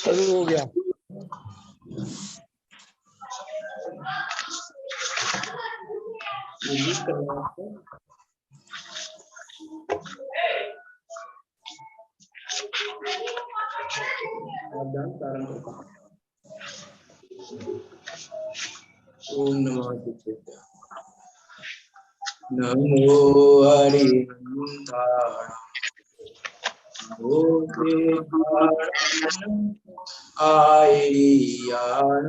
शुरू हो गया। ओम नमः शिवाय। नमो हरिहंताय आयरियाण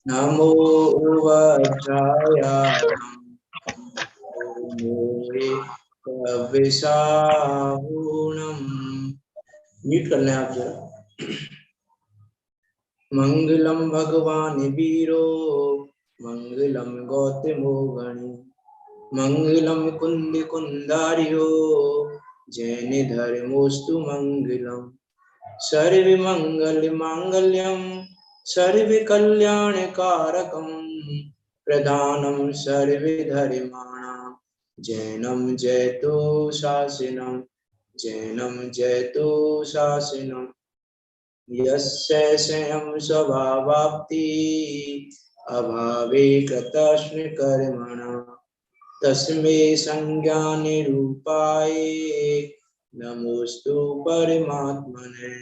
नमो वज्रायाणं मोरे कविसाहुणं। म्यूट कर लें आप जरा। मंगलम भगवान वीरो मंगलम गौतमो गणि मंगलम कुंद कुंदारियो जैन धर्मोस्तु मंगलम। सर्व मंगल मांगल्यम सर्व कल्याण कारकम प्रधानम सर्व धर्माणां जैनम जयतो शासनम जैनम जयतो शासनम। यस्य स्वयं स्वभावाप्ति अभावे कृतस्म कर्मणा तस्मै संज्ञानिरूपाय नमोस्तु परमात्मने।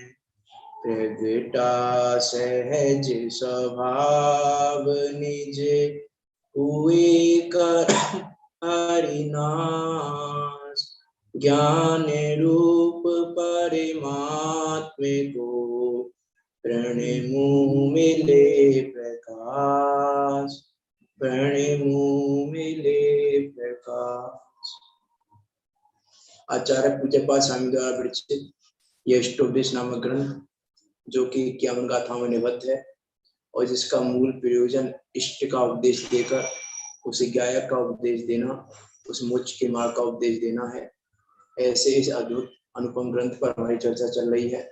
प्रगटा सहज स्वभाव निज हुए कर हरिनाश ज्ञान रूप परमात्मे को प्रणमु मिले प्रकाश प्रणमु मिले प्रकाश। आचार्य पूज्यपाद स्वामी द्वारा विरचित यह अष्टोपदेश नामक ग्रंथ जो कि 51 गाथाओं में निबद्ध है और जिसका मूल प्रयोजन इष्ट का उपदेश देकर उसे गायक का उपदेश देना, उस मोक्ष के मार्ग का उपदेश देना है। ऐसे इस अद्भुत अनुपम ग्रंथ पर हमारी चर्चा चल रही है।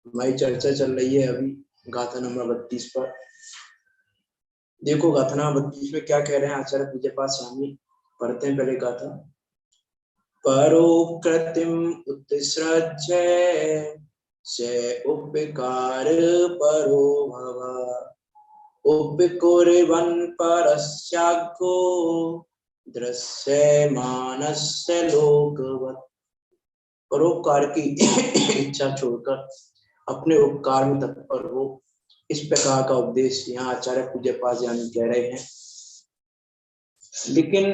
हमारी चर्चा चल रही है अभी गाथा नंबर 32 पर। देखो गाथा नंबर 32 में क्या कह रहे हैं आचार्य पूज्यपाद स्वामी। पढ़ते हैं पहले गाथा। परोकृतिम उत्सृज्य से उपकार परो भव उपकुर्वन् परस्याग्गो दृश्यमानस्य लोकवत्। परोपकार की इच्छा छोड़कर अपने उपकार में तत्पर हो, इस प्रकार का उपदेश यहाँ आचार्य पूज्यपाद स्वामी कह रहे हैं। लेकिन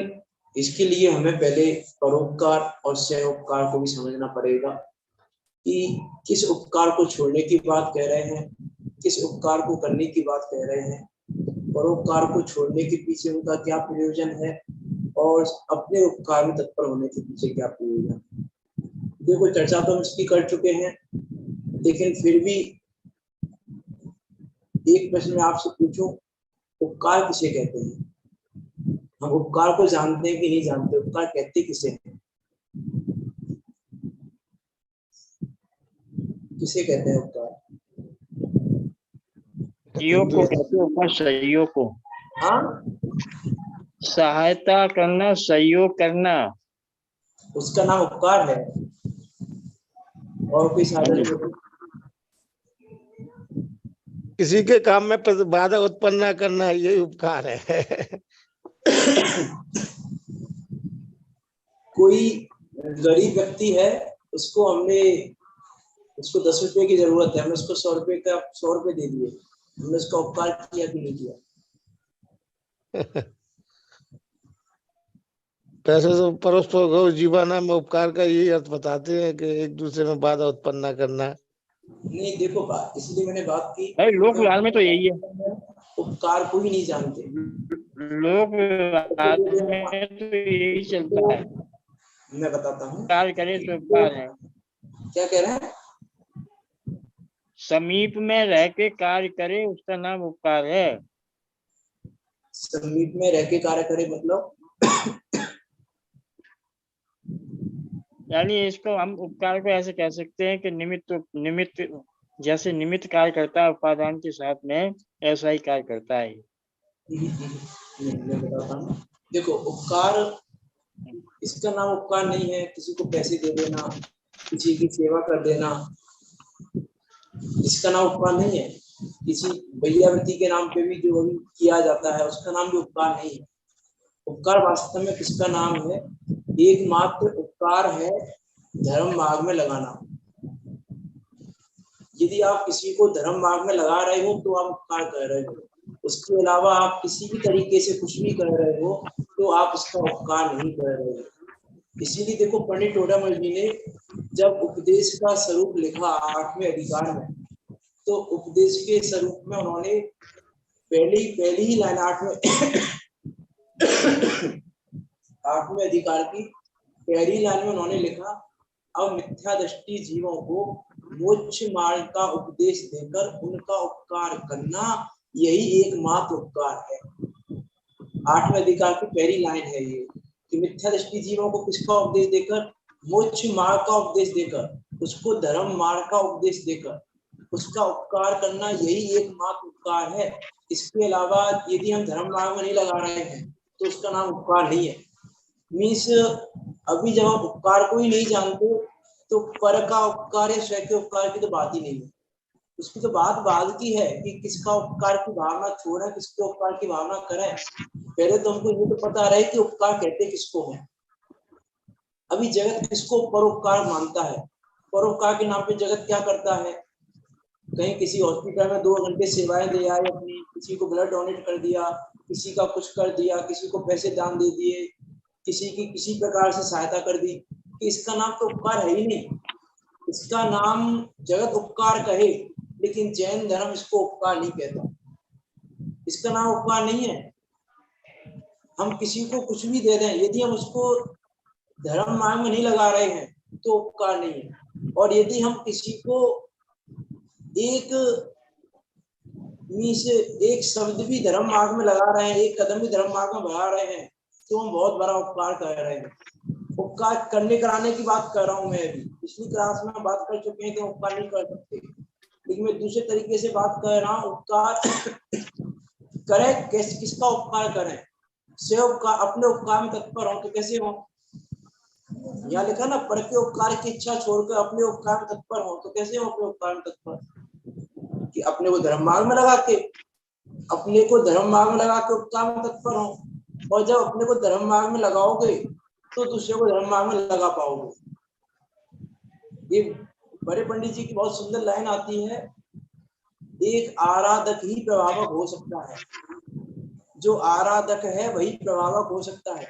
इसके लिए हमें पहले परोपकार और सह-उपकार को भी समझना पड़ेगा कि किस उपकार को छोड़ने की बात कह रहे हैं, किस उपकार को करने की बात कह रहे हैं, परोपकार को छोड़ने के पीछे उनका क्या प्रयोजन है और अपने उपकार में तत्पर होने के पीछे क्या प्रयोजन है। देखो चर्चा तो हम इसकी कर चुके हैं, लेकिन फिर भी एक प्रश्न मैं आपसे पूछूं, उपकार किसे कहते हैं? हम उपकार को जानते हैं कि नहीं जानते? उपकार कहते किसे हैं? किसे कहते हैं उपकार? सहयोग को कहते हैं उपकार, सहयोग को। हाँ, सहायता करना, सहयोग करना, उसका नाम उपकार है। और कोई साधन? किसी के काम में बाधा उत्पन्न न करना, ये उपकार है। कोई गरीब व्यक्ति है, उसको 10 रुपए की जरूरत है, हमने उसको 100 रुपए दे दिए, हमने उसका उपकार किया कि नहीं किया? पैसे तो परस्पर गौ जीवाना में उपकार का यही अर्थ बताते हैं कि एक दूसरे में बाधा उत्पन्न न करना। नहीं देखो बात, इसलिए मैंने बात की, लोक व्यवहार में तो यही है, उपकार को ही नहीं जानते। लोक व्यवहार में तो यही चलता है। मैं बताता हूँ, कार्य करे तो उपकार है। क्या कह रहे हैं? समीप में रह के कार्य करे उसका नाम उपकार है। समीप में रह के कार्य करे मतलब? यानी इसको हम उपकार को ऐसे कह सकते हैं कि निमित्त जैसे निमित्त कार्य करता है उपादान के साथ में, ऐसा ही कार्य करता है। मैं बताता हूँ, देखो उपकार, इसका नाम उपकार नहीं है किसी को पैसे दे देना, किसी की सेवा कर देना, इसका नाम उपकार नहीं है। किसी भैयावृत्ति के नाम पे भी जो अभी किया जाता है उसका नाम भी उपकार नहीं है। उपकार वास्तव में किसका नाम है? एकमात्र उपकार है धर्म मार्ग में लगाना। यदि आप किसी को धर्म मार्ग में लगा रहे हो तो आप उपकार कर रहे हो। उसके अलावा आप किसी भी तरीके से कुछ भी कर रहे हो तो आप उसका उपकार नहीं कर रहे हो। इसीलिए देखो पंडित टोडामल जी ने जब उपदेश का स्वरूप लिखा 8वें अधिकार में, तो उपदेश के स्वरूप में उन्होंने पहली ही लाइन 8वें अधिकार की पहली लाइन में उन्होंने लिखा, अब मिथ्या दृष्टि जीवों को मोक्ष मार्ग का उपदेश देकर उनका उपकार करना यही एकमात्र उपकार है। 8वें अधिकार की पहली लाइन है ये कि मिथ्या दृष्टि जीवों को किसका उपदेश देकर? मोक्ष मार्ग का उपदेश देकर, उसको धर्म मार्ग का उपदेश देकर उसका उपकार करना यही एकमात्र उपकार है। इसके अलावा यदि हम धर्म मार्ग में नहीं लगा रहे हैं तो उसका नाम उपकार नहीं है। मीन्स अभी जब हम उपकार को ही नहीं जानते तो पर का उपकार या स्वयं के उपकार की तो बात ही नहीं है। उसकी तो बात बाद की है कि किसका उपकार की भावना छोड़े, किसके उपकार की भावना करें। पहले तो हमको ये तो पता रहे कि उपकार कहते किसको है। अभी जगत किसको परोपकार मानता है? परोपकार के नाम पे जगत क्या करता है? कहीं किसी हॉस्पिटल में 2 घंटे सेवाएं दे आए अपनी, किसी को ब्लड डोनेट कर दिया, किसी का कुछ कर दिया, किसी को पैसे दान दे दिए, किसी की किसी प्रकार से सहायता कर दी, कि इसका नाम तो उपकार है ही नहीं। इसका नाम जगत उपकार कहे लेकिन जैन धर्म इसको उपकार नहीं कहता। इसका नाम उपकार नहीं है। हम किसी को कुछ भी दे दें, यदि हम उसको धर्म मार्ग में नहीं लगा रहे हैं तो उपकार नहीं है। और यदि हम किसी को एक शब्द भी धर्म मार्ग में लगा रहे हैं, एक कदम भी धर्म मार्ग में बढ़ा रहे हैं, तो हम बहुत बड़ा उपकार कर रहे हैं। उपकार करने कराने की बात कर रहा हूं मैं। अभी पिछली क्लास में बात कर चुके हैं कि उपकार नहीं कर सकते, लेकिन मैं दूसरे तरीके से बात कर रहा हूँ। उपकार करें कैसे, किसका उपकार करें? से उपकार, अपने उपकार में तत्पर हो तो कैसे हो? यहाँ लिखा ना, पर के उपकार की इच्छा छोड़कर अपने उपकार में तत्पर हो तो कैसे हो? अपने उपकार में तत्पर कि अपने को धर्म मार्ग में लगा के, अपने को धर्म मार्ग में लगा के उपकार में तत्पर हो। और जब अपने को धर्म मार्ग में लगाओगे तो दूसरे को धर्म मार्ग में लगा पाओगे। ये बड़े पंडित जी की बहुत सुंदर लाइन आती है, एक आराधक ही प्रभावक हो सकता है। जो आराधक है वही प्रभावक हो सकता है।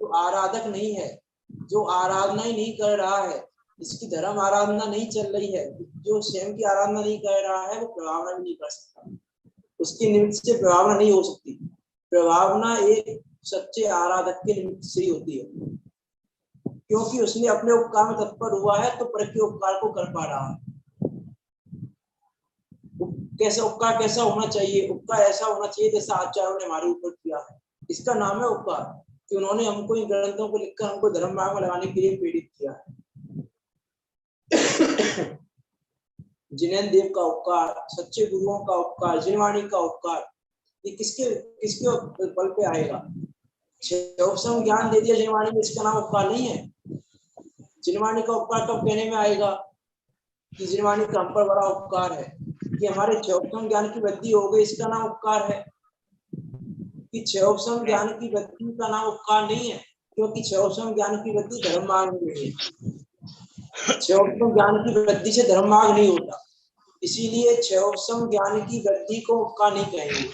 तो आराधक नहीं है, जो आराधना ही नहीं कर रहा है, जिसकी धर्म आराधना नहीं चल रही है, जो स्वयं की आराधना नहीं कर रहा है, वो प्रभावना भी नहीं कर सकता। उसके निमित्त से प्रभावना नहीं हो सकती। प्रभावना एक सच्चे आराधक के निमित्त से ही होती है, क्योंकि उसने अपने उपकार में तत्पर हुआ है तो पर के उपकार को कर पा रहा है। कैसा उपकार कैसा होना चाहिए? उपकार ऐसा होना चाहिए जैसा आचार्यों ने हमारे ऊपर किया है। इसका नाम है उपकार, कि उन्होंने हमको इन ग्रंथों को लिखकर हमको धर्म मार्ग में लगाने के लिए प्रेरित किया है। जिनेन्द्र देव का उपकार, सच्चे गुरुओं का उपकार, जिनवाणी का उपकार, ये किसके किसके बल पे आएगा? क्षयोपशम ज्ञान दे दिया जिनवाणी में, इसका नाम उपकार नहीं है। जिनवाणी का उपकार कब कहने में आएगा कि जिनवाणी का हम पर बड़ा उपकार है, कि हमारे क्षयोपशम ज्ञान की वृद्धि हो गई, इसका नाम उपकार है। कि क्षयोपशम ज्ञान की वृद्धि का नाम उपकार नहीं है, क्योंकि क्षयोपशम ज्ञान की वृद्धि धर्म मार्ग में नहीं है। क्षयोपशम ज्ञान की वृद्धि से धर्म मार्ग नहीं होता, इसीलिए क्षयोपशम ज्ञान की वृद्धि को उपकार नहीं कहेंगे।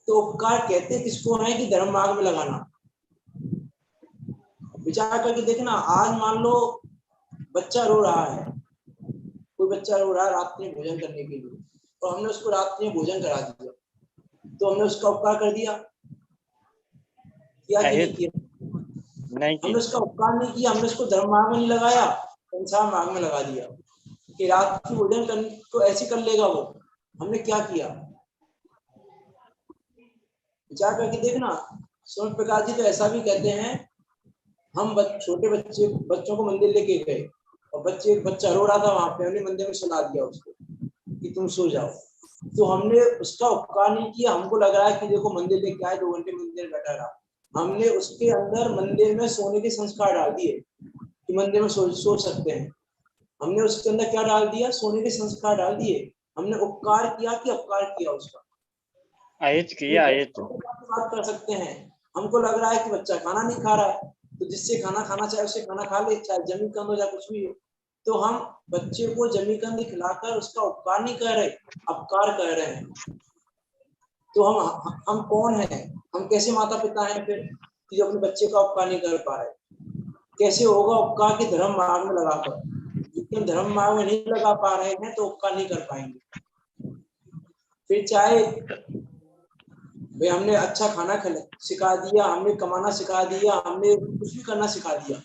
तो उपकार कहते किसको है? कि धर्म मार्ग में लगाना। विचार करके देखना, आज मान लो बच्चा रो रहा है, कोई बच्चा रो रहा है रात में भोजन करने के लिए, तो हमने उसको रात में भोजन करा दिया, तो हमने उसका उपकार कर दिया क्या? नहीं किया। हमने उसका उपकार नहीं किया, हमने उसको धर्म मार्ग में नहीं लगाया, संसार मार्ग में लगा दिया कि रात की भोजन करने को ऐसे कर लेगा वो। हमने क्या किया? विचार करके देखना। स्वामी प्रकाश जी तो ऐसा भी कहते हैं, हम छोटे बच्चों को मंदिर लेके गए और बच्चा रो रहा था वहां पे, हमने मंदिर में सुला दिया उसको कि तुम सो जाओ, तो हमने उसका उपकार नहीं किया। हमको लग रहा है कि देखो मंदिर लेके आए, 2 घंटे मंदिर में बैठा रहा, हमने उसके अंदर मंदिर में सोने के संस्कार डाल दिए कि मंदिर में सो सकते हैं। हमने उसके अंदर क्या डाल दिया, सोने के संस्कार डाल दिए। हमने उपकार किया कि अपकार किया उसका, अहित किया, अहित। बात कर सकते हैं। हमको लग रहा है कि बच्चा खाना नहीं खा रहा है, तो जिससे खाना खाना चाहे उससे खाना खा ले, चाहे जमीकंद हो चाहे कुछ भी हो। तो हम बच्चे को जमीकंद खिलाकर उसका उपकार नहीं कर रहे, अपकार कर रहे हैं। तो हम कौन है, हम कैसे माता पिता हैं फिर कि जो अपने बच्चे का उपकार नहीं कर पा रहे? कैसे होगा उपकार के धर्म मार्ग में लगाकर? जितने धर्म मार्ग में नहीं लगा पा रहे हैं तो उपकार नहीं कर पाएंगे। फिर चाहे भाई हमने अच्छा खाना सिखा दिया, हमने कमाना सिखा दिया, हमने कुछ भी करना सिखा दिया,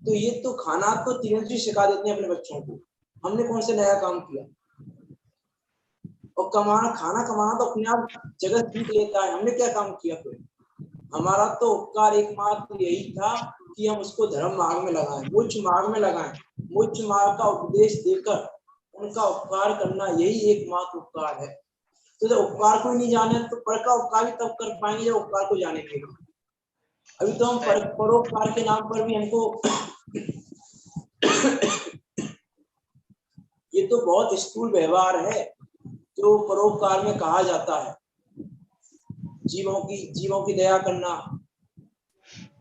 तो ये तो खाना तो तीन सिखा देते हैं अपने बच्चों को। हमने कौन से नया काम किया? और खाना कमाना तो अपने आप जगत सीख लेता है, हमने क्या काम किया फिर? हमारा तो उपकार एकमात्र यही था कि हम उसको धर्म मार्ग में लगाएं, मोक्ष मार्ग में लगाएं, मोक्ष मार्ग का उपदेश देकर उनका उपकार करना, यही एकमात्र उपकार है। तो जब उपकार को नहीं जाने तो पर का उपकार भी तब कर पाएंगे जब उपकार को जानेंगे। अभी तो हम परोपकार के नाम पर भी हमको ये तो बहुत स्थूल व्यवहार है जो परोपकार में कहा जाता है। जीवों की दया करना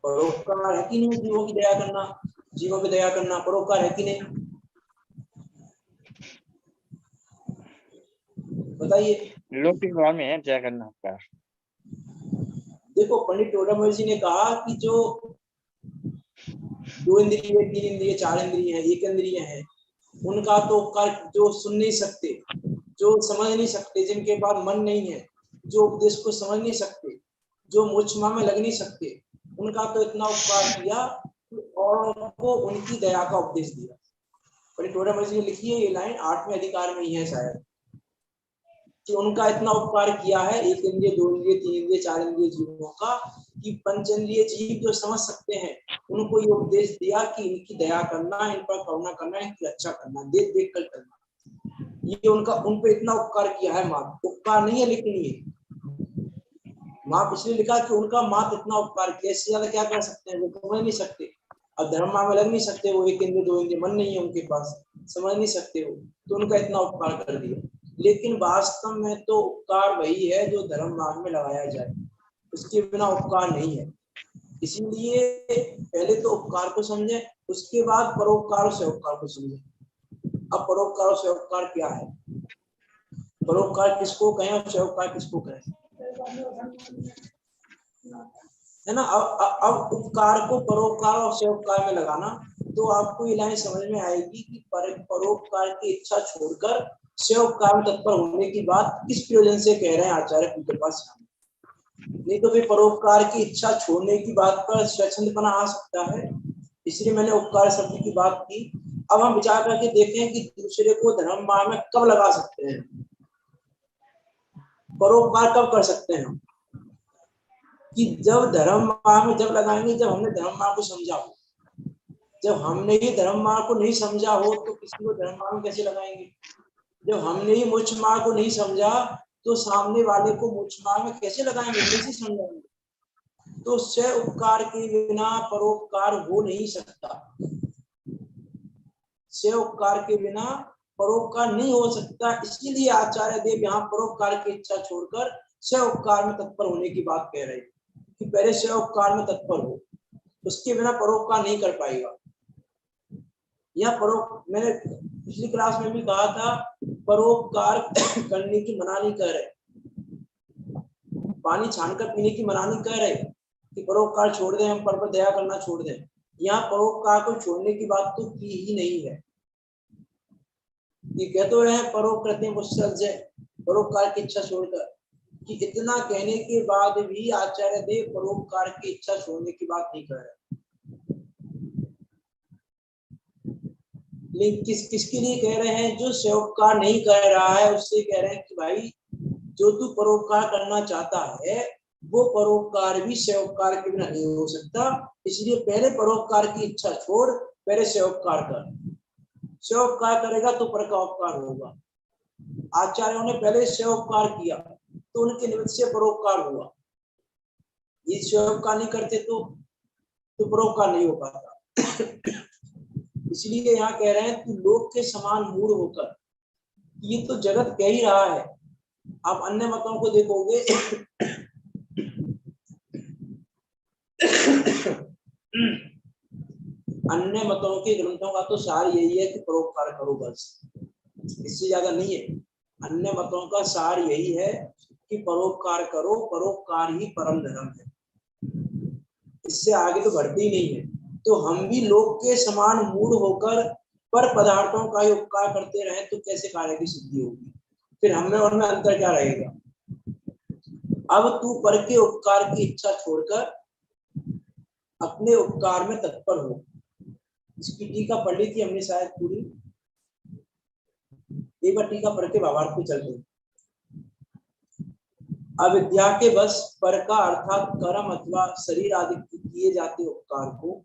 परोपकार है कि नहीं? जीवों की दया करना परोपकार है कि नहीं? बताइए। लौकिक भाव में है दया करना उपकार। देखो पंडित टोडामल जी ने कहा कि जो 2 इंद्रिय 3 इंद्रिय 4 इंद्रिय है, 1 इंद्रिय है, उनका तो उपकार जो सुन नहीं सकते, जो समझ नहीं सकते, जिनके पास मन नहीं है, जो उपदेश को समझ नहीं सकते, जो मुझमा में लग नहीं सकते, उनका तो इतना उपकार किया और को उनकी दया का उपदेश दिया। पंडित टोडामल जी ने लिखी है ये लाइन 8वें अधिकार में ही है शायद, कि उनका इतना उपकार किया है 1 इंद्रिय 2 इंद्रिय 3 इंद्रिय 4 इंद्रिय जीवों का, कि पंचेंद्रिय जीव जो समझ सकते हैं उनको ये उपदेश दिया कि इनकी दया करना, इन पर करुणा करना, इनकी रक्षा करना, देख देख कर करना। ये उनका उन पे इतना उपकार किया है। माँ उपकार नहीं है लेकिन ये माँ इसलिए लिखा कि उनका माँ इतना उपकार किया, इससे ज्यादा क्या कर सकते हैं? वो समझ नहीं सकते, अब धर्म में लग नहीं सकते, वो 1 इंद्रिय 2 इंद्रिय मन नहीं है उनके पास, समझ नहीं सकते वो, तो उनका इतना उपकार कर दिया। लेकिन वास्तव में तो उपकार वही है जो धर्म मार्ग में लगाया जाए, उसके बिना उपकार नहीं है। इसीलिए पहले तो उपकार को समझे, उसके बाद परोपकार और स्वेपकार को समझे। अब परोपकार और स्वेपकार क्या है, परोपकार किसको कहें और स्वेपकार किसको कहें, है ना? अब उपकार को परोपकार और स्वेपकार में लगाना तो आपको ये लाइन समझ में आएगी कि परोपकार की इच्छा छोड़कर स्वेपकार में तत्पर होने की बात किस प्रयोजन से कह रहे हैं आचार्य उनके पास। नहीं तो फिर परोपकार की इच्छा छोड़ने की बात पर स्वच्छंदपना आ सकता है, इसलिए मैंने उपकार शब्द की बात की। अब हम विचार करके देखें कि दूसरे को धर्म मार्ग में कब लगा सकते हैं, परोपकार कब कर सकते हैं? कि जब धर्म मार्ग में जब लगाएंगे जब हमने धर्म मार्ग को समझा हो। जब हमने ही धर्म मार्ग को नहीं समझा हो तो किसी को धर्म मार्ग में कैसे लगाएंगे? जब हमने ही मोक्ष मार्ग को नहीं समझा तो सामने वाले को मोक्ष मार्ग में कैसे लगाएंगे, कैसे समझाएंगे? तो स्व उपकार के बिना परोपकार हो नहीं सकता, स्व उपकार के बिना परोपकार नहीं हो सकता। इसीलिए आचार्य देव यहाँ परोपकार की इच्छा छोड़कर स्व उपकार में तत्पर होने की बात कह रहे कि पहले स्व उपकार में तत्पर हो, उसके बिना परोपकार नहीं कर पाएगा। यह मैंने पिछली क्लास में भी कहा था, परोपकार करने की मना नहीं कर रहे, पानी छानकर पीने की मना नहीं कर रहे कि परोपकार छोड़ दें, हम पर दया करना छोड़ दें। यहाँ परोपकार को छोड़ने की बात तो की ही नहीं है। ये कह तो रहे हैं परोकृत्य मुत्सर्जय, परोपकार की इच्छा छोड़कर, कि इतना कहने के बाद भी आचार्य देव परोपकार की इच्छा छोड़ने की बात नहीं कर रहे। लेकिन किसके लिए कह रहे हैं? जो स्वेपकार नहीं कर रहा है उससे कह रहे हैं कि भाई जो तू परोपकार करना चाहता है वो परोपकार भी स्वेपकार के बिना नहीं हो सकता, इसलिए पहले परोपकार की इच्छा छोड़, पहले स्वेपकार कर। स्वेपकार करेगा तो पर का उपकार होगा। आचार्यों ने पहले स्वेपकार किया तो उनके निमित्त से परोपकार हुआ, ये स्वेपकार नहीं करते तो परोपकार नहीं हो पाता। इसलिए यहाँ कह रहे हैं तू लोक के समान मूढ़ होकर, ये तो जगत कह ही रहा है। आप अन्य मतों को देखोगे अन्य मतों के ग्रंथों का तो सार यही है कि परोपकार करो, बस, इससे ज्यादा नहीं है। अन्य मतों का सार यही है कि परोपकार करो, परोपकार ही परम धर्म है, इससे आगे तो बढ़ती ही नहीं है। तो हम भी लोक के समान मूढ़ होकर पर पदार्थों का ही उपकार करते रहे तो कैसे कार्य की सिद्धि होगी? फिर हमें और में अंतर क्या रहेगा? अब तू पर के उपकार की इच्छा छोड़कर अपने उपकार में तत्पर हो। इसकी टीका पढ़ ली थी हमने शायद पूरी, एक बार टीका पढ़ के भावार्थ पे चलते हैं। अविद्या के बस पर का अर्थात कर्म अथवा शरीर आदि किए जाते उपकार को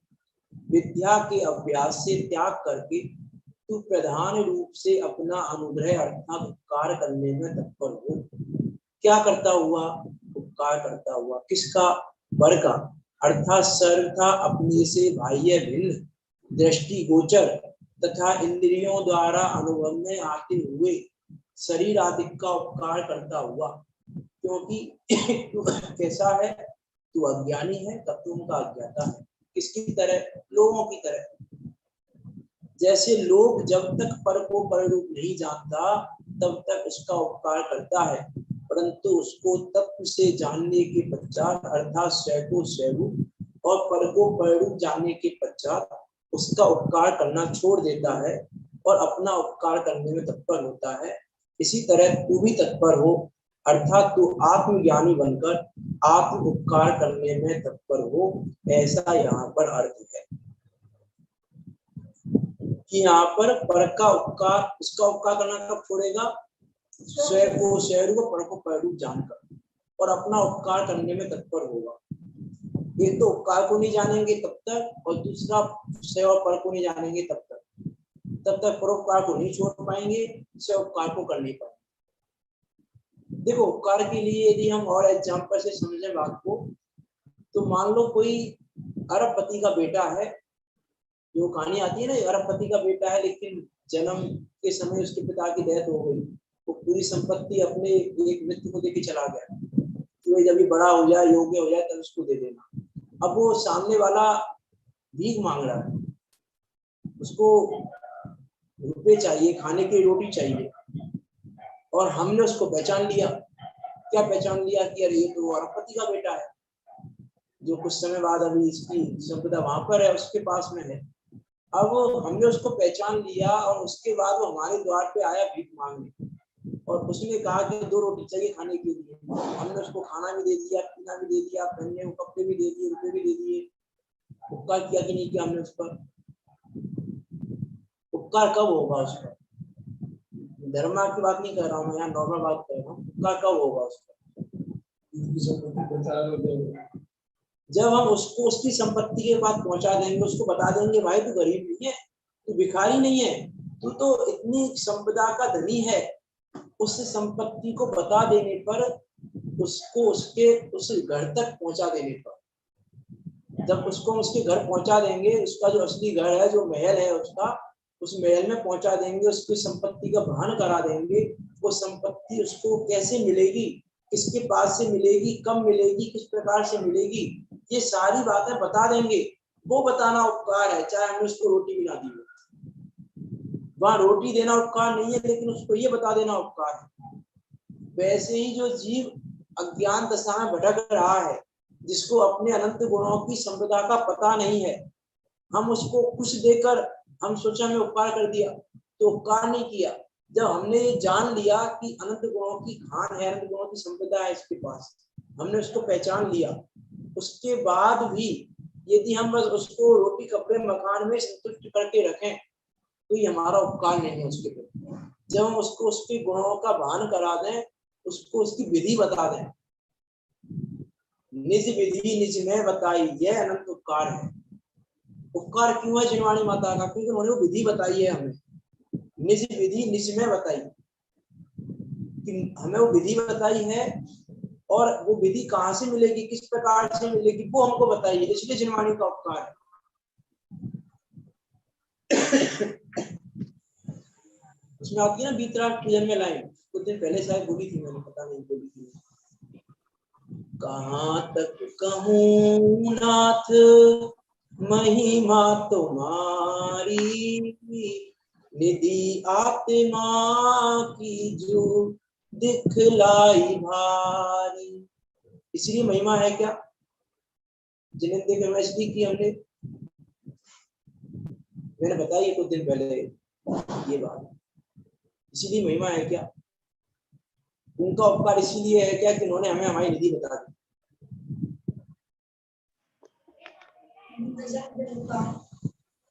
विद्या के अभ्यास से त्याग करके तू प्रधान रूप से अपना अनुग्रह अर्थात उपकार करने में तत्पर हो। क्या करता हुआ? उपकार करता हुआ। किसका? वर का, अर्थात सर्वथा अपने से बाह्य भिन्न दृष्टि गोचर तथा इंद्रियों द्वारा अनुभव में आते हुए शरीर आदि का उपकार करता हुआ। क्योंकि तू कैसा है? तू अज्ञानी है, तत्वों का अज्ञाता है। किसकी तरह? लोगों की तरह। जैसे लोग जब तक पर को पर रूप नहीं जानता तब तक उसका उपकार करता है, परंतु उसको तत्व से जानने के पश्चात अर्थात स्वयं को स्वरूप और पर को पर रूप जानने के पश्चात उसका उपकार करना छोड़ देता है और अपना उपकार करने में तत्पर होता है। इसी तरह तू भी तत्पर हो, अर्थात तू आत्मज्ञानी बनकर आत्म उपकार करने में तत्पर हो। ऐसा यहाँ पर अर्थ है कि यहाँ पर का उपकार, उसका उपकार करना कब छोड़ेगा? स्वयं को स्वरूप, पर को पररूप जानकर और अपना उपकार करने में तत्पर होगा। एक तो उपकार को नहीं जानेंगे तब तक, और दूसरा स्वयं और पर को नहीं जानेंगे तब तक परोपकार को नहीं छोड़ पाएंगे, स्वयं उपकार को कर नहीं पाएंगे। देखो, उपकार के लिए यदि हम और एग्जाम्पल से समझे बात को, तो मान लो कोई अरबपति का बेटा है, जो कहानी आती है ना, अरबपति का बेटा है लेकिन जन्म के समय उसके पिता की डेथ हो गई, वो पूरी संपत्ति अपने एक व्यक्ति को देके चला गया कि वो जब भी बड़ा हो जाए, योग्य हो जाए, तब उसको दे देना। अब वो सामने वाला भीख मांग रहा है, उसको रुपए चाहिए, खाने की रोटी चाहिए, और हमने उसको पहचान लिया। क्या पहचान लिया? कि अरे ये तो अरबपति का बेटा है, जो कुछ समय बाद अभी इसकी संपदा वहां पर है, उसके पास में है। अब हमने उसको पहचान लिया और उसके बाद वो हमारे द्वार पे आया भीख मांगने, और उसने कहा कि 2 रोटी चाहिए खाने के लिए। हमने उसको खाना भी दे दिया, पीना भी दे दिया, पहनने को कपड़े भी दे दिए, रुपए भी दे दिए। उपकार किया कि नहीं किया हमने उस पर? उपकार कब होगा उस पर? धर्म की बात नहीं कर रहा हूँ मैं, यहाँ नॉर्मल बात कर रहा हूँ। उपकार कब होगा उस पर? जब हम उसको उसकी संपत्ति के पास पहुंचा देंगे, उसको बता देंगे भाई तू गरीब नहीं है, तू भिखारी नहीं है, तू तो इतनी संपदा का धनी है। उस संपत्ति को बता देने पर, उसको उसके उस घर तक पहुंचा देने पर, जब उसको उसके घर पहुंचा देंगे, उसका जो असली घर है, जो महल है उसका, उस महल में पहुंचा देंगे, उसकी संपत्ति का भान करा देंगे। वो संपत्ति उसको कैसे मिलेगी, किसके पास से मिलेगी, कब मिलेगी, किस प्रकार से मिलेगी, ये सारी बातें बता देंगे। वो बताना उपकार है, चाहे हमने उसको रोटी भी ना दी हो। वहां रोटी देना उपकार नहीं है, लेकिन उसको ये बता देना उपकार है। वैसे ही जो जीव अज्ञान दशा में भटक रहा है, जिसको अपने अनंत गुणों की संपदा का पता नहीं है, हम उसको कुछ देकर हम सोचा में उपकार कर दिया, तो उपकार नहीं किया। जब हमने ये जान लिया कि अनंत गुणों की खान है, अनंत गुणों की संपदा है इसके पास, हमने उसको पहचान लिया, उसके बाद भी यदि हम बस उसको रोटी कपड़े मकान में संतुष्ट करके रखें, तो ये हमारा उपकार नहीं है उसके प्रति। जब हम उसको उसके गुणों का भान करा दें, उसको उसकी विधि बता दें, निज विधि निज में बताई, यह अनंत उपकार है। उपकार क्यों है जिनवाणी माता का? क्योंकि उन्होंने वो विधि बताई है हमें, निज विधि निज में बताई, कि हमें वो विधि बताई है, और वो विधि कहाँ से मिलेगी, किस प्रकार से मिलेगी, वो हमको बताइए, इसलिए जिनवाणी का उपकार है। उसमें आती है ना वीतराग में लाइन, कुछ दिन पहले शायद बोली थी मैंने, पता नहीं बोली थी। कहाँ तक कहूँ नाथ महिमा तुम्हारी, निधि आत्मा की जो दिखलाई भारी। इसलिए महिमा है क्या, जिनेंद्र की महिमा इसलिए की हमने, मैंने बताई कुछ दिन पहले ये बात। इसीलिए महिमा है क्या, उनका उपकार इसीलिए है क्या कि उन्होंने हमें हमारी निधि बता दी।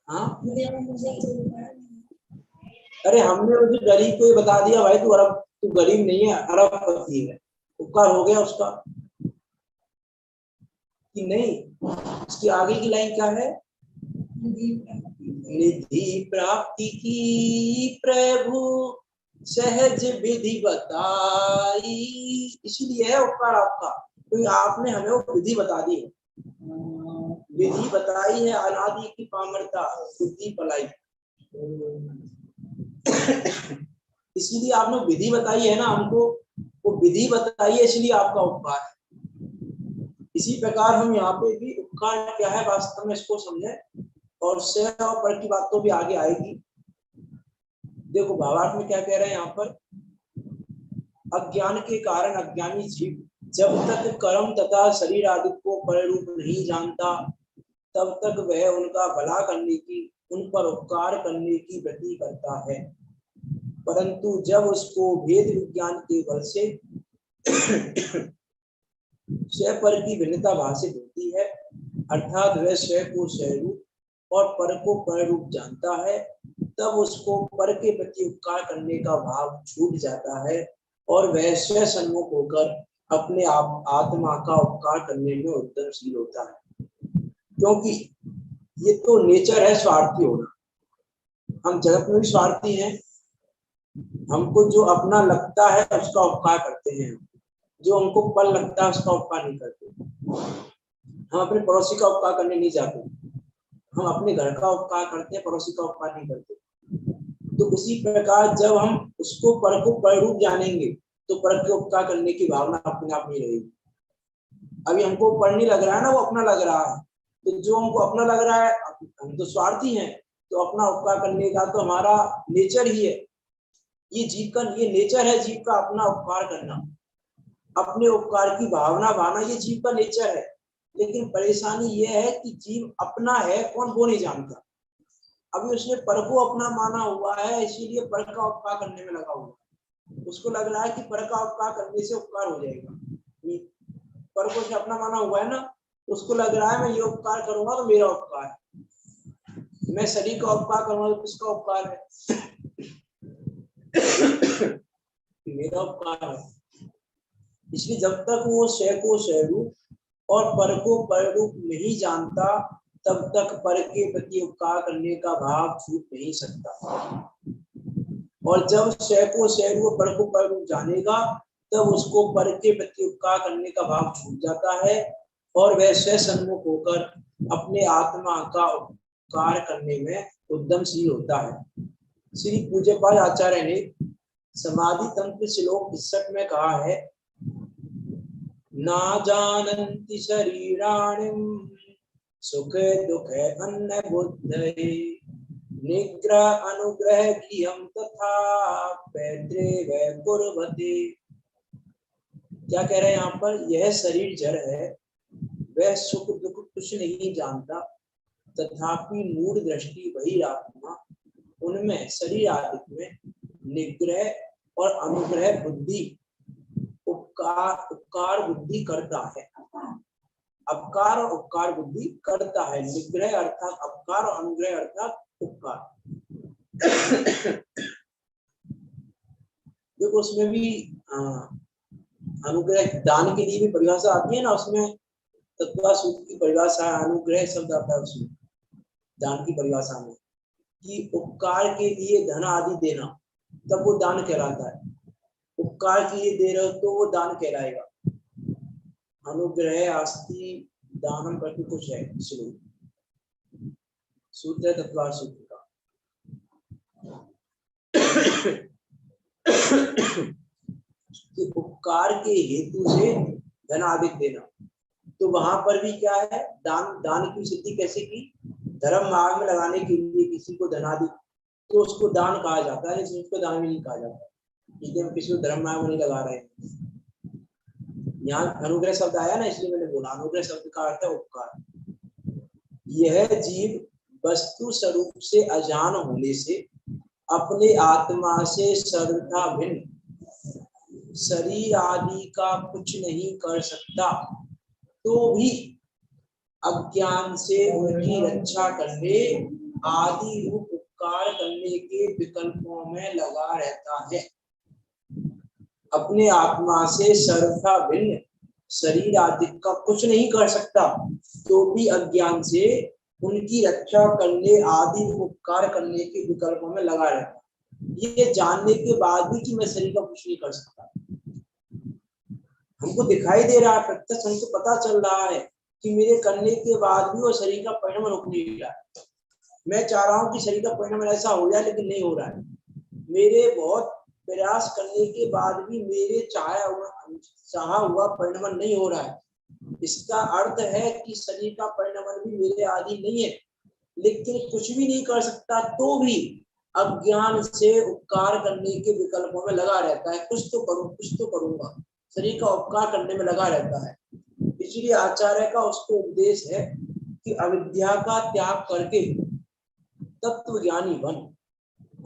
हाँ, अरे हमने उस गरीब को बता दिया भाई तू गरीब नहीं है, अरबपति है, उपकार हो गया उसका कि नहीं। इसकी आगे की लाइन क्या है, निधि प्राप्ति की प्रभु सहज विधि बताई। इसीलिए है उपकार आपका, तो आपने हमें वो विधि बता दी है, विधि बताई है, अनादि की पामरता बुद्धि पलाई। इसीलिए आपने विधि बताई है ना हमको, वो विधि बताई है, इसलिए आपका उपकार है। इसी प्रकार हम यहाँ पे भी उपकार क्या है वास्तव में इसको समझे, और से और पर की बात तो भी आगे आएगी। देखो भावार्थ में क्या कह रहे हैं यहाँ पर, अज्ञान के कारण अज्ञानी जीव जब तक कर्म तथा शरीर आदि को पर रूप नहीं जानता, तब तक वह उनका भला करने की, उन पर उपकार करने की वृत्ति करता है। परंतु जब उसको भेद विज्ञान के बल से स्व पर की भिन्नता भाषित होती है, अर्थात वह स्व को स्वरूप और पर को पर रूप जानता है, तब उसको पर के प्रति उपकार करने का भाव छूट जाता है और वह स्व सन्मुख होकर अपने आप आत्मा का उपकार करने में उद्यमशील होता है। क्योंकि ये तो नेचर है स्वार्थी होना, हम जगत में भी स्वार्थी हैं। हमको जो अपना लगता है उसका उपकार करते हैं, जो हमको पल लगता है उसका उपकार नहीं करते। हम अपने पड़ोसी का उपकार करने नहीं जाते, हम अपने घर का उपकार करते हैं, पड़ोसी का उपकार नहीं करते। तो उसी प्रकार जब हम उसको पर को पर रूप जानेंगे तो पर के उपकार करने की भावना अपने आप नहीं रहेगी। अभी हमको पर नहीं लग रहा है ना, वो अपना लग रहा है, तो जो हमको अपना लग रहा है, हम तो स्वार्थी हैं, तो अपना उपकार करने का तो हमारा नेचर ही है। ये जीव का ये नेचर है, जीव का अपना उपकार करना, अपने उपकार की भावना भावना, ये जीव का नेचर है। लेकिन परेशानी ये है कि जीव अपना है कौन वो नहीं जानता। अभी उसने पर को अपना माना हुआ है, इसीलिए पर का उपकार करने में लगा हुआ है। उसको लग रहा है कि पर का उपकार करने से उपकार हो जाएगा। पर को उसने अपना माना हुआ है ना, उसको लग रहा है मैं ये उपकार करूंगा तो मेरा उपकार है, मैं शरीर का उपकार करूंगा तो किसका उपकार है, मेरा उपकार है। इसलिए जब तक वो स्व को स्वरूप और पर को पर रूप नहीं जानता, तब तक पर के प्रति उपकार करने का भाव छूट नहीं सकता। और जब स्व को स्वरूप पर को पर रूप जानेगा, तब उसको पर के प्रति उपकार करने का भाव छूट जाता है और वह स्व सन्मुख होकर अपने आत्मा का उपकार करने में उद्यमशील होता है। श्री पूज्यपाद आचार्य ने समाधि तंत्र श्लोक 61 में कहा है, ना जानन्ति शरीराणिं सुख दुख अन्न बुद्धये निग्रह अनुग्रह गृहं तथा पैत्रे वै कुर्वते। क्या कह रहे हैं यहाँ पर, यह शरीर जड़ है, वह सुख दुख कुछ नहीं जानता, तथापि मूढ़ दृष्टि वही आत्मा उनमें शरीर आदि में निग्रह और अनुग्रह बुद्धि उपकार बुद्धि करता है। अपकार और उपकार बुद्धि करता है। निग्रह अर्थात अपकार और अनुग्रह अर्थात उपकार। देखो उसमें भी अनुग्रह दान के लिए भी परिभाषा आती है ना, उसमें तत्वा सूत्र की परिभाषा अनुग्रह शब्द आता है उसमें दान की परिभाषा में, कि उपकार के लिए धन आदि देना, तब वो दान कहलाता है। उपकार के लिए दे रहे हो तो वो दान कहलाएगा। अनुग्रह आस्ति दानम करके कुछ है सूत्र है तत्वार सूत्र का। कि उपकार के हेतु से धनादिक देना, तो वहां पर भी क्या है, दान की सिद्धि कैसे की, धर्म मार्ग में लगाने के लिए किसी को धनादिक, तो उसको दान कहा जाता है, लेकिन उसको दान भी नहीं कहा जाता, ठीक है, हम किसी को धर्म मार्ग में नहीं लगा रहे हैं। यहाँ अनुग्रह शब्द आया ना, इसलिए मैंने बोला अनुग्रह शब्द का अर्थ है उपकार। यह जीव वस्तु स्वरूप से अजान होने से अपने आत्मा से सर्वथा भिन्न शरीर आदि का कुछ नहीं कर सकता, तो भी अज्ञान से उनकी रक्षा करने आदि रूप उपकार करने के विकल्पों में लगा रहता है। अपने आत्मा से सर्वथा भिन्न शरीर आदि का कुछ नहीं कर सकता, तो भी अज्ञान से उनकी रक्षा करने आदि उपकार करने के विकल्पों में लगा रहता है। ये जानने के बाद भी कि मैं शरीर का कुछ नहीं कर सकता, हमको दिखाई दे रहा है, प्रत्यक्ष हमको पता चल रहा है कि मेरे करने के बाद भी वो शरीर का परिणाम रुक नहीं रहा है। मैं चाह रहा हूँ कि शरीर का परिणाम ऐसा हो जाए, लेकिन नहीं हो रहा है। मेरे बहुत प्रयास करने के बाद भी मेरे चाहा हुआ परिणाम नहीं हो रहा है। इसका अर्थ है कि शरीर का परिणाम भी मेरे आदि नहीं है, लेकिन कुछ भी नहीं कर सकता, तो भी अज्ञान से उपकार करने के विकल्पों में लगा रहता है। कुछ तो करूं, कुछ तो करूंगा, शरीर का उपकार करने में लगा रहता है। इसलिए आचार्य का उसको उपदेश है कि अविद्या का त्याग करके तत्व ज्ञानी बन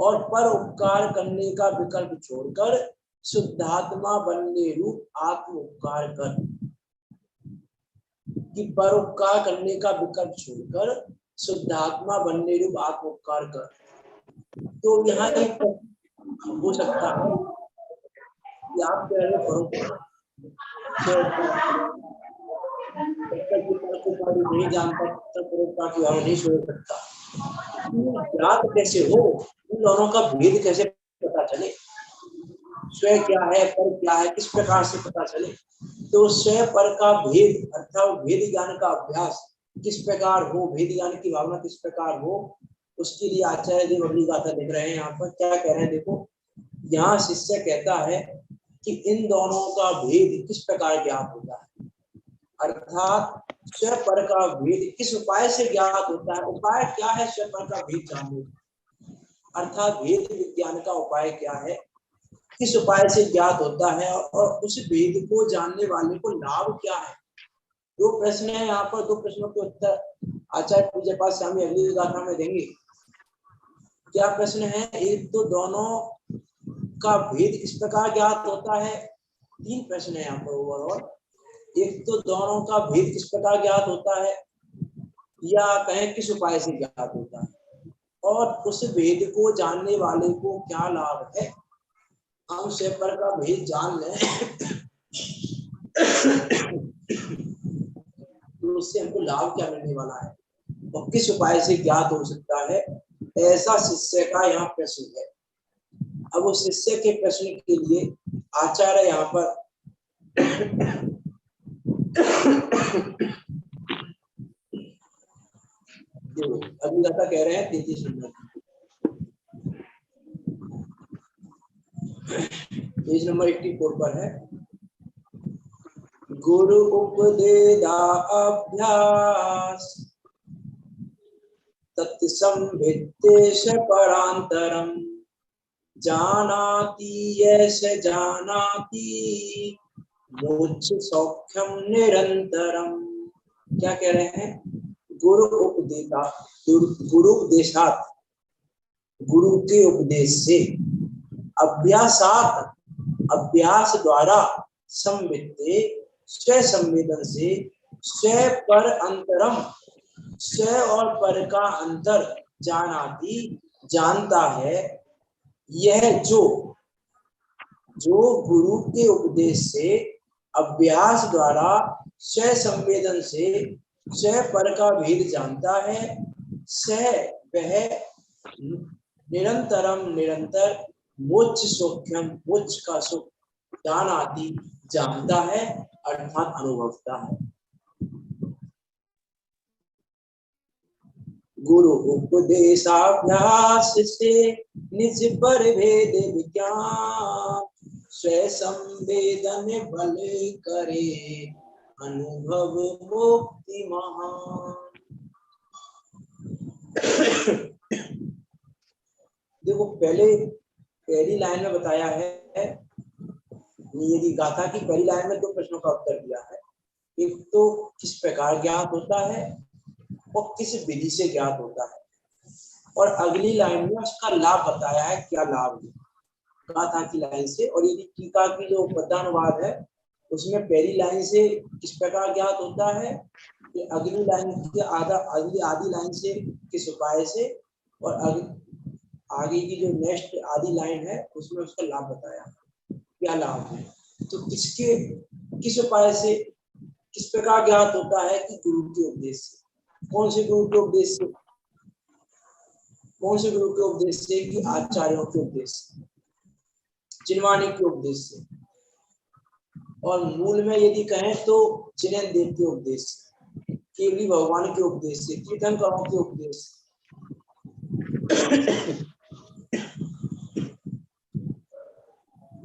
और पर उपकार करने का विकल्प छोड़कर शुद्धात्मा बनने रूप आत्म उपकार कर। कि पर उपकार करने का विकल्प छोड़कर शुद्धात्मा बनने रूप आत्म उपकार कर। तो यहाँ एक हो सकता है कि आप कह रहे परोपकार नहीं जानता, परोपकार की भावना नहीं छोड़ सकता, ज्ञात कैसे हो, उन दोनों का भेद कैसे पता चले, स्वयं क्या है पर क्या है, किस प्रकार से पता चले। तो स्वयं पर का भेद अर्थात भेद ज्ञान का अभ्यास किस प्रकार हो, भेद ज्ञान की भावना किस प्रकार हो, उसके लिए आचार्य देव अगली गाथा लिख रहे हैं। यहाँ पर क्या कह रहे हैं, देखो यहाँ शिष्य कहता है कि इन दोनों का भेद किस प्रकार ज्ञात होता है, अर्थात स्वयं पर का भेद किस उपाय से ज्ञात होता है। उपाय क्या है स्वयं पर का भेद जानने, अर्थात भेद विज्ञान का उपाय क्या है, किस उपाय से ज्ञात होता है, और उस भेद को जानने वाले को लाभ क्या है। दो प्रश्न है यहाँ पर, दो प्रश्नों के उत्तर आचार्य पूज्य पाद स्वामी अगली गाथा में देंगे। क्या प्रश्न है, एक तो दोनों का भेद किस प्रकार ज्ञात होता है, तीन प्रश्न है यहाँ पर ओवरऑल। एक तो दोनों का भेद किस प्रकार ज्ञात होता है, या कहें किस उपाय से ज्ञात होता है, और उस भेद को जानने वाले को क्या लाभ है। हम स्वयं पर का भेद जान लें तो उससे हमको लाभ क्या मिलने वाला है और किस उपाय से ज्ञात हो सकता है, ऐसा शिष्य का यहाँ प्रश्न है। अब उस शिष्य के प्रश्न के लिए आचार्य यहाँ पर अभी गाथा कह रहे हैं 33 नंबर पेज नंबर 84 पर है। गुरु उपदेदा अभ्यास तत्संभित्तेश परांतरम जानाति यश जानाति मोक्ष सौख्यम निरंतरम। क्या कह रहे हैं, गुरु उपदेता, गुरु उपदेशात, गुरु के उपदेश से, अभ्यासात अभ्यास द्वारा, संवित्ते स्व संवेदन से, स्व पर अंतरम स्व और पर का अंतर, जानाति जानता है, यह जो गुरु के उपदेश से अभ्यास द्वारा स्व संवेदन से स्व पर का भेद जानता है, सह वह निरंतरम निरंतर मोक्ष सौख्यम मोक्ष का सुख जानाति जानता है, अर्थात अनुभवता है। गुरु उपदेशाभ्यास से निज पर भेद विज्ञान, स्वयं संवेदन बल करे अनुभव मुक्ति महान। देखो पहली लाइन में बताया है, यदि गाथा की पहली लाइन में 2 प्रश्नों का उत्तर दिया है। एक तो किस प्रकार ज्ञात होता है और किस विधि से ज्ञात होता है, और अगली लाइन में उसका लाभ बताया है, क्या लाभ है गाथा की लाइन से। और यदि टीका की जो पद्यानुवाद है उसमें पहली लाइन से किस प्रकार ज्ञात होता है, अगली लाइन की आधी लाइन से किस उपाय से, और आगे की जो नेक्स्ट आधी लाइन है उसमें उसका लाभ बताया, क्या लाभ है। तो किस उपाय से किस प्रकार ज्ञात होता है कि गुरु के उपदेश से। कौन से गुरु के उपदेश से? कौन से गुरु के उपदेश से? कि आचार्यों के उपदेश से, जिनवानी के उपदेश से। और मूल में यदि कहें तो जिनेन्द्र देव के उपदेश से, केवली भगवान के उपदेश से, तीर्थंकरों के उपदेश से।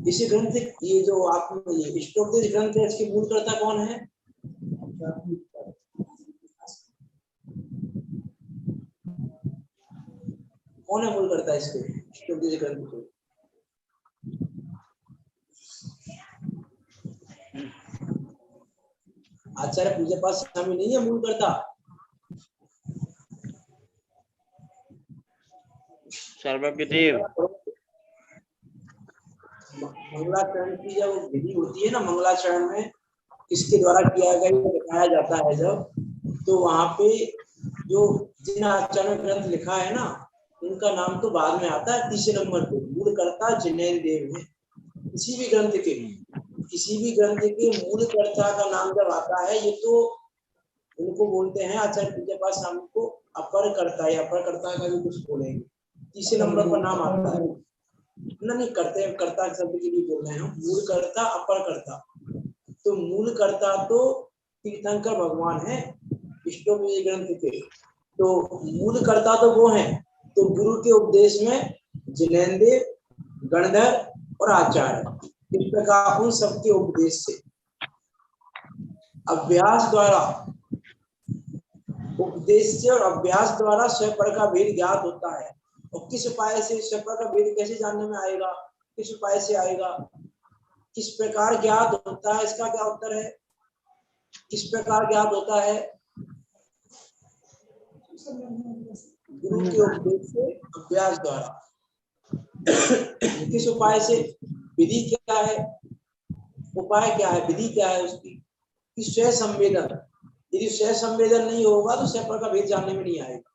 इसी ग्रंथ, ये जो आप ये इष्टोपदेश ग्रंथ है, इसके मूलकर्ता कौन है? कौन है मूलकर्ता इसके इष्टोपदेश ग्रंथ को? आचार्य पूज्यपाद स्वामी नहीं है मूलकर्ता? सर्वज्ञदेव। मंगलाचरण की जब विधि होती है ना, मंगलाचरण में किसके द्वारा किया गया बताया जाता है जब, तो वहां पे जो जिन आचार्यों ने ग्रंथ लिखा है ना, उनका नाम तो बाद में आता है, तीसरे नंबर पे मूलकर्ता जिनेन्द्र देव है। किसी भी ग्रंथ के मूलकर्ता का नाम जब आता है, ये तो उनको बोलते हैं आचार्य पूज्यपाद स्वामी को अपरकर्ता, या अपरकर्ता का भी कुछ बोलेंगे, तीसरे नंबर पर नाम आता है। नहीं करते हैं, कर्ता शब्द के लिए बोल रहे हैं, मूलकर्ता अपरकर्ता। तो मूलकर्ता तो तीर्थंकर भगवान है इष्टोपदेश ग्रंथ के, तो मूलकर्ता तो वो है। तो गुरु के उपदेश में जिनेन्द्र देव, गणधर और आचार्य, इस प्रकार उन सबके उपदेश से अभ्यास द्वारा, उपदेश से और अभ्यास द्वारा स्वपर का भेद ज्ञात होता है। और किस उपाय से स्वपर का भेद कैसे जानने में आएगा, किस उपाय से आएगा, किस प्रकार ज्ञात होता है, इसका क्या उत्तर है? किस प्रकार ज्ञात होता है? गुरु के उपदेश से, अभ्यास द्वारा। किस उपाय से? विधि क्या है, उपाय क्या है, विधि क्या है उसकी? कि स्वयं संवेदन। यदि स्वयं संवेदन नहीं होगा तो स्वपर का भेद जानने में नहीं आएगा।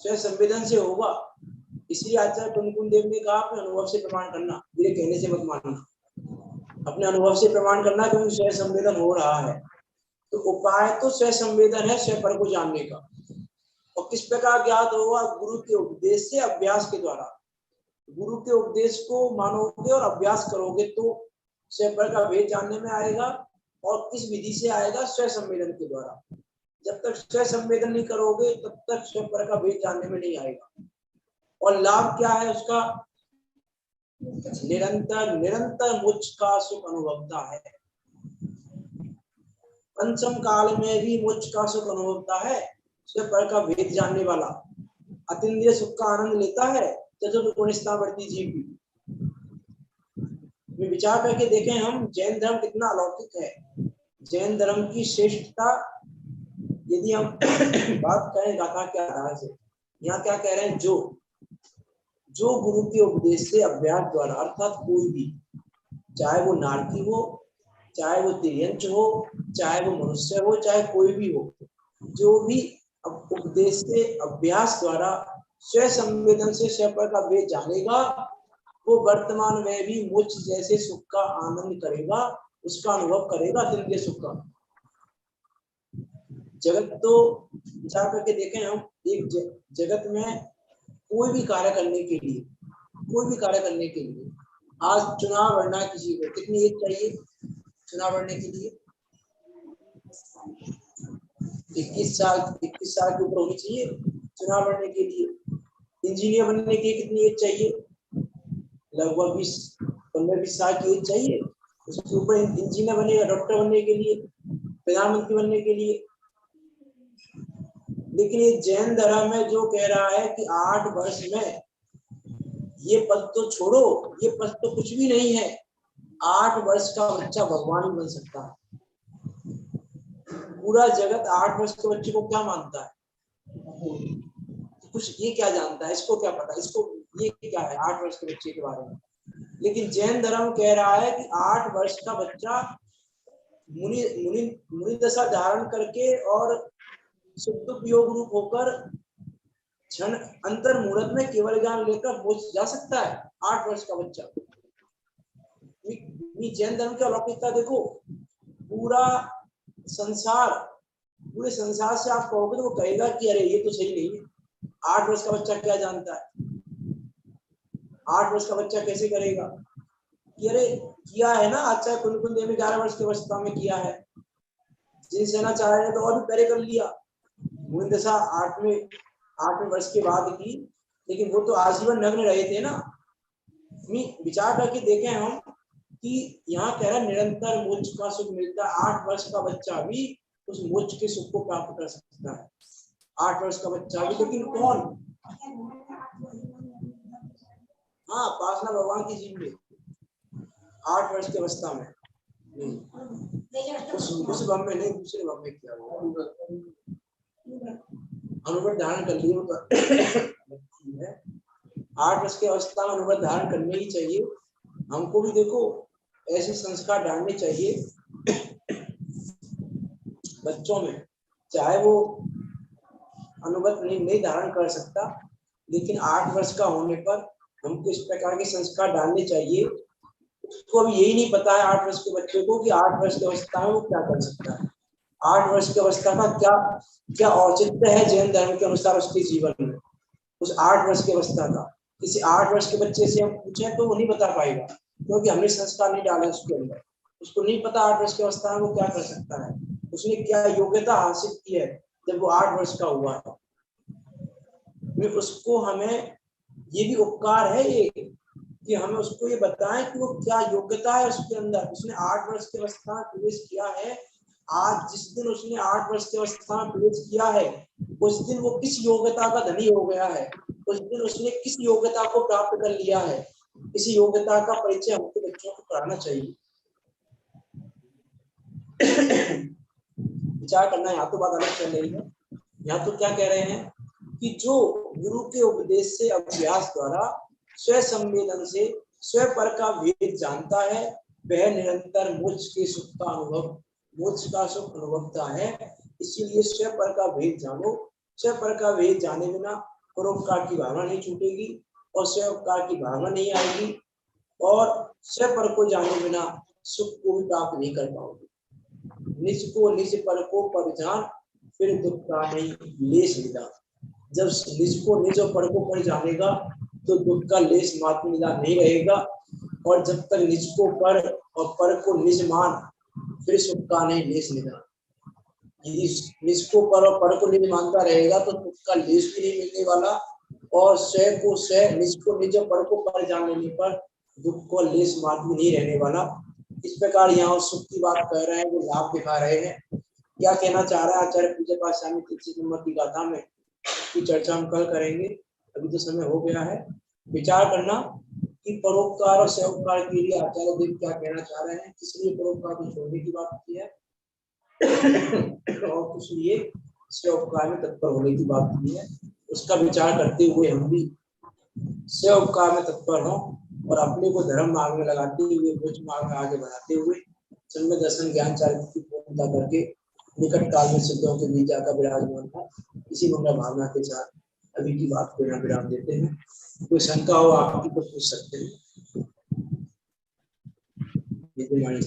स्वयं संवेदन से होगा। इसलिए आचार्य कुंकुम देव ने कहा अपने अनुभव से प्रमाण करना, मेरे कहने से मत मानना, अपने अनुभव से प्रमाण करना, क्योंकि स्वयं संवेदन हो रहा है। तो उपाय तो स्वयं संवेदन है, स्वपर को जानने का। और किस प्रकार ज्ञात होगा? गुरु के उपदेश से, अभ्यास के द्वारा। गुरु के उपदेश को मानोगे और अभ्यास करोगे तो स्वपर का भेद जानने में आएगा। और किस विधि से आएगा? स्वयं संवेदन के द्वारा। जब तक स्वयं संवेदन नहीं करोगे तब तक स्वपर का भेद जानने में नहीं आएगा। और लाभ क्या है उसका? निरंतर मोक्ष का सुख अनुभवता है। पंचम काल में भी मोक्ष का सुख अनुभवता है स्वपर का भेद जानने वाला। अतीन्द्रिय सुख का आनंद लेता है चतुर्गुणिस्तावर्ती जीव भी। विचार करके देखें हम, जैन धर्म कितना अलौकिक है। जैन धर्म की श्रेष्ठता यदि हम बात करें गाथा के आधार से, यहाँ क्या कह रहे हैं? जो गुरु के उपदेश से अभ्यास द्वारा, अर्थात कोई भी, चाहे वो नारकी हो, चाहे वो तिर्यंच हो, चाहे वो मनुष्य हो, चाहे कोई भी हो, जो भी उपदेश से अभ्यास द्वारा स्वयं संवेदन से स्वपर का भेद जानेगा, वो वर्तमान में भी मोक्ष जैसे सुख का आनंद करेगा, उसका अनुभव करेगा, अतीन्द्रिय सुख का। जगत तो विचार करके देखें हम, एक जगत में कोई भी कार्य करने के लिए, आज चुनाव लड़ना किसी को, कितनी एज चाहिए चुनाव लड़ने के लिए? 21 साल के ऊपर होनी चाहिए चुनाव लड़ने के लिए। इंजीनियर बनने के लिए कितनी एज चाहिए? लगभग 15-20 साल की एज चाहिए। उसके ऊपर इंजीनियर बनेगा, डॉक्टर बनने के लिए, प्रधानमंत्री बनने के लिए। लेकिन ये जैन धर्म है जो कह रहा है कि 8 वर्ष में, ये पद तो छोड़ो, ये पद तो कुछ भी नहीं है, 8 वर्ष का बच्चा भगवान ही बन सकता है। पूरा जगत 8 वर्ष के बच्चे को क्या मानता है? कुछ ये क्या जानता है, इसको क्या पता, इसको ये क्या है 8 वर्ष के बच्चे के बारे में। लेकिन जैन धर्म कह रहा है कि 8 वर्ष का बच्चा मुनि दशा धारण करके और शुद्ध योग रूप होकर क्षण अंतर मुहूर्त में केवल ज्ञान लेकर मोक्ष जा सकता है 8 वर्ष का बच्चा। जैन धर्म की अलौकिकता देखो, पूरे संसार से आप कहोगे तो वो कहेगा कि अरे ये तो सही नहीं है, 8 वर्ष का बच्चा क्या जानता है, 8 वर्ष का बच्चा कैसे करेगा कि अरे किया है ना, अच्छा कुंद देव ने 11 वर्ष की अवस्था में किया है, जिन सेना चाह रहे तो और भी पहले कर लिया, मुनि दशा 8वें वर्ष के बाद की, लेकिन वो तो आजीवन नग्न रहे थे ना। विचार करके देखें हम कि यहाँ कह रहा निरंतर मोक्ष का सुख मिलता है, 8 वर्ष का बच्चा भी उस मोक्ष के सुख को प्राप्त कर सकता है, 8 वर्ष का बच्चा भी। लेकिन कौन? हाँ, उपासना भगवान की जीव में 8 वर्ष की अवस्था में उस भव में नहीं, दूसरे भव में किया अनुव्रत धारण कर लिए। 8 वर्ष की अवस्था में अनुव्रत धारण करने ही चाहिए। हमको भी देखो ऐसे संस्कार डालने चाहिए बच्चों में, चाहे वो अनुव्रत नहीं धारण कर सकता, लेकिन 8 वर्ष का होने पर हमको इस प्रकार के संस्कार डालने चाहिए। उसको अभी यही नहीं पता है 8 वर्ष के बच्चे को कि 8 वर्ष की अवस्था में वो क्या कर सकता है, 8 वर्ष की अवस्था का क्या औचित्य है जैन धर्म के अनुसार उसके जीवन में। उस 8 वर्ष की अवस्था का किसी 8 वर्ष के बच्चे से हम पूछें तो वो नहीं बता पाएगा, क्योंकि हमने संस्कार नहीं डाले उसके अंदर। उसको नहीं पता 8 वर्ष की अवस्था में वो क्या कर सकता है, उसने क्या योग्यता हासिल की है जब वो 8 वर्ष का हुआ है। उसको हमें ये भी उपकार है ये कि हमें उसको ये बताएं कि वो क्या योग्यता है उसके अंदर। उसने 8 वर्ष की अवस्था में प्रवेश किया है, आज जिस दिन उसने 8 वर्ष की अवस्था में प्रवेश किया है उस दिन वो किस योग्यता का धनी हो गया है, उस दिन उसने किस योग्यता को प्राप्त कर लिया है। इस योग्यता का परिचय हमको बच्चों को कराना चाहिए। विचार करना, यहाँ तो बात अलग चल रही है। यहाँ तो क्या कह रहे हैं कि जो गुरु के उपदेश से अभ्यास द्वारा स्व संवेदन से स्व पर का भेद जानता है, वह निरंतर मोक्ष के सुख का अनुभव, मोक्ष का सुख अनुभवता है। इसीलिए स्व पर का भेद जानो। स्व पर का भेद जाने बिना परोपकार की भावना नहीं छूटेगी और स्व-उपकार की भावना नहीं आएगी, और स्व पर को जाने बिना सुख को भी प्राप्त नहीं कर पाओगे। निज को निज पर को पर जान, फिर दुख का नहीं लेश निदान। जब निज को निज और पर को पर जानेगा तो दुख का लेश मात्र निदान नहीं रहेगा, और जब तक निज को पर और पर को निज मान, फिर सुख का नहीं लेश निदान। यदि निज को पर और पर को निज मानता रहेगा तो दुख का लेश भी नहीं मिलने वाला, और स्व को स्व, निज को निज और पर को पर जान लेने पर दुख को लेश मात्र भी नहीं रहने वाला। इस प्रकार यहाँ सुख की बात कर रहे हैं, वो लाभ दिखा रहे हैं। क्या कहना चाह रहा है आचार्य पूज्य पाद स्वामी तुलसी नंबर की गाथा में, की चर्चा हम कल करेंगे, अभी तो समय हो गया है। विचार करना कि परोपकार और स्व-उपकार के लिए आचार्य देव क्या कहना चाह रहे हैं, इसलिए परोपकार को छोड़ने की बात की है और कुछ लिए स्व-उपकार में तत्पर होने की बात की है। उसका विचार करते हुए हम भी स्व-उपकार में तत्पर हों और अपने को धर्म मार्ग में लगाते हुए, मोक्ष मार्ग में आगे बढ़ाते हुए, जन्म दर्शन ज्ञान चारित्र की पूर्णता करके निकट काल में सिद्धों के बीच जाकर विराजमान था। इसी मंगल भावना के साथ अभी की बात को यहाँ विराम देते हैं। कोई शंका हो आपकी तो पूछ सकते हैं।